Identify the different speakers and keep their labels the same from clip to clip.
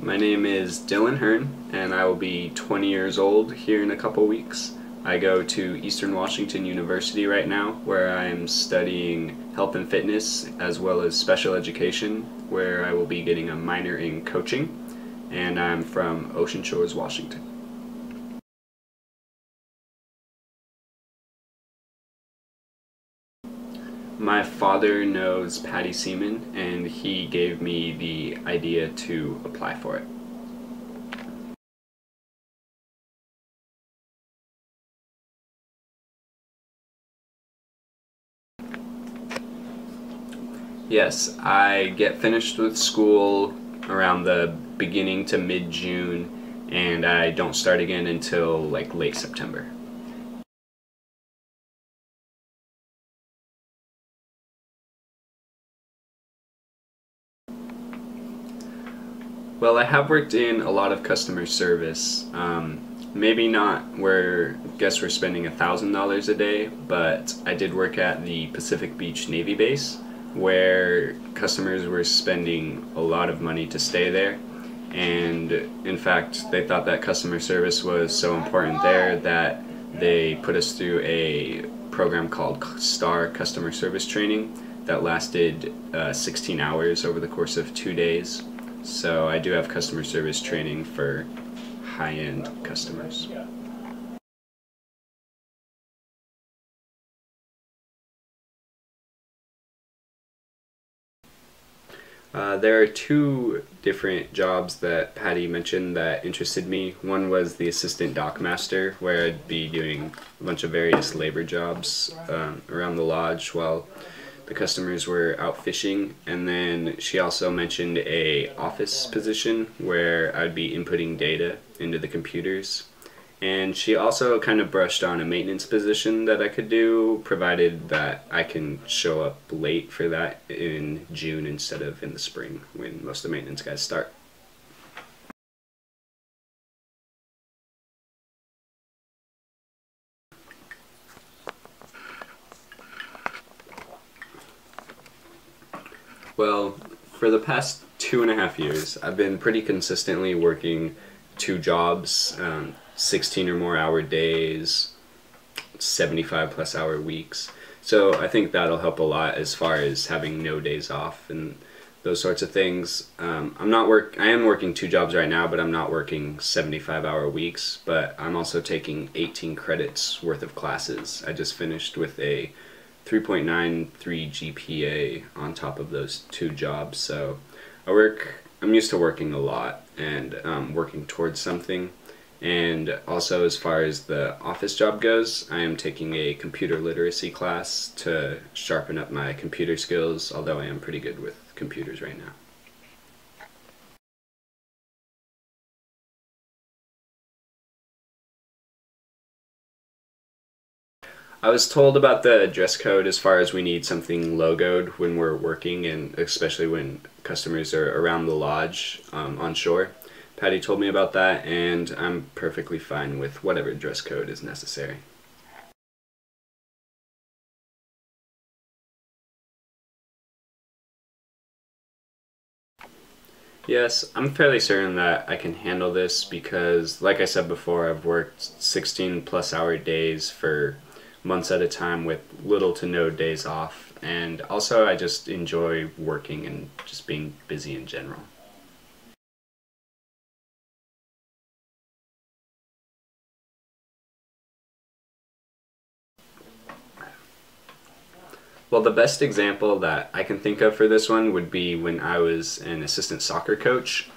Speaker 1: My name is Dylan Hearn, and I will be 20 years old here in a couple weeks. I go to Eastern Washington University right now, where I'm studying health and fitness as well as special education, where I will be getting a minor in coaching, and I'm from Ocean Shores, Washington. My father knows Patty Seaman, and he gave me the idea to apply for it. Yes, I get finished with school around the beginning to mid-June, and I don't start again until like late September. Well, I have worked in a lot of customer service. Maybe not where guess we're spending $1,000 a day, but I did work at the Pacific Beach Navy base, where customers were spending a lot of money to stay there. And in fact, they thought that customer service was so important there that they put us through a program called STAR Customer Service Training that lasted 16 hours over the course of 2 days. So I do have customer service training for high-end customers. There are two different jobs that Patty mentioned that interested me. One was the assistant dock master, where I'd be doing a bunch of various labor jobs around the lodge while the customers were out fishing. And then she also mentioned a office position where I'd be inputting data into the computers. And she also kind of brushed on a maintenance position that I could do, provided that I can show up late for that in June instead of in the spring when most of the maintenance guys start. Well, for the past 2.5 years, I've been pretty consistently working 2 jobs, 16 or more hour days, 75 plus hour weeks. So I think that'll help a lot as far as having no days off and those sorts of things. I am working 2 jobs right now, but I'm not working 75-hour weeks, but I'm also taking 18 credits worth of classes. I just finished with a 3.93 GPA on top of those 2 jobs. So I'm used to working a lot and working towards something. And also, as far as the office job goes, I am taking a computer literacy class to sharpen up my computer skills, although I am pretty good with computers right now. I was told about the dress code as far as we need something logoed when we're working, and especially when customers are around the lodge on shore. Patty told me about that, and I'm perfectly fine with whatever dress code is necessary. Yes, I'm fairly certain that I can handle this because, like I said before, I've worked 16 plus hour days for months at a time with little to no days off. And also, I just enjoy working and just being busy in general. Well, the best example that I can think of for this one would be when I was an assistant soccer coach.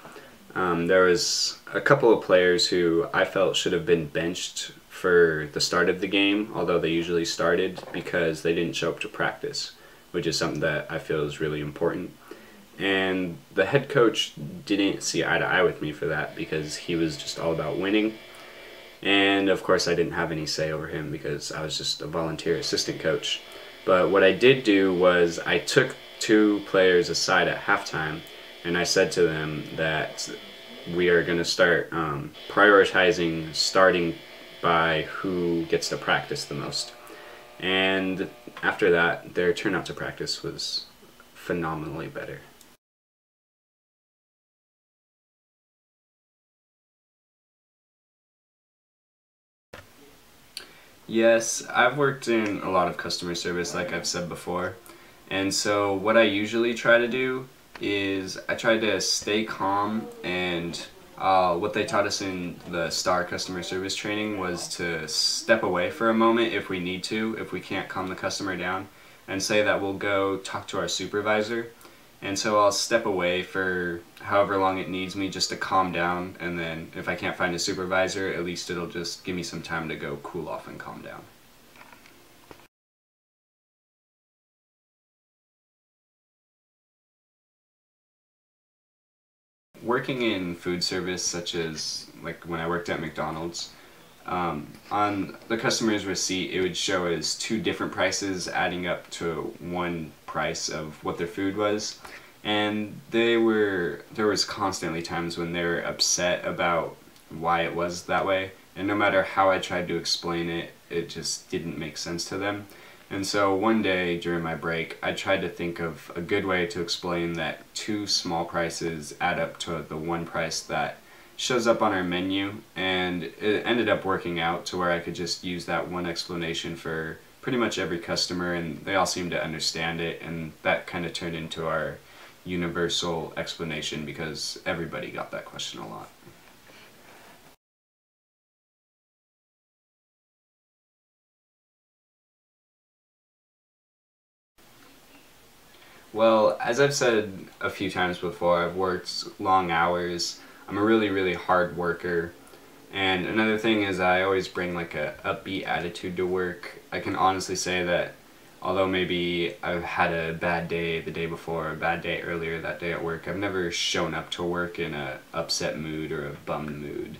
Speaker 1: There was a couple of players who I felt should have been benched for the start of the game, although they usually started because they didn't show up to practice, which is something that I feel is really important. And the head coach didn't see eye to eye with me for that because he was just all about winning. And of course, I didn't have any say over him because I was just a volunteer assistant coach. But what I did do was I took 2 players aside at halftime and I said to them that we are going to start prioritizing starting by who gets to practice the most. And after that, their turnout to practice was phenomenally better. Yes, I've worked in a lot of customer service, like I've said before. And so, what I usually try to do is I try to stay calm, and what they taught us in the STAR customer service training was to step away for a moment if we need to, if we can't calm the customer down, and say that we'll go talk to our supervisor. And so I'll step away for however long it needs me just to calm down, and then if I can't find a supervisor, at least it'll just give me some time to go cool off and calm down. Working in food service, such as like when I worked at McDonald's, on the customer's receipt, it would show as two different prices adding up to one price of what their food was. And there was constantly times when they were upset about why it was that way. And no matter how I tried to explain it, it just didn't make sense to them. And so one day during my break, I tried to think of a good way to explain that two small prices add up to the one price that shows up on our menu, and it ended up working out to where I could just use that one explanation for pretty much every customer, and they all seemed to understand it, and that kind of turned into our universal explanation because everybody got that question a lot. Well, as I've said a few times before, I've worked long hours. I'm a really, really hard worker. And another thing is I always bring like a upbeat attitude to work. I can honestly say that although maybe I've had a bad day the day before, a bad day earlier that day at work, I've never shown up to work in a upset mood or a bummed mood.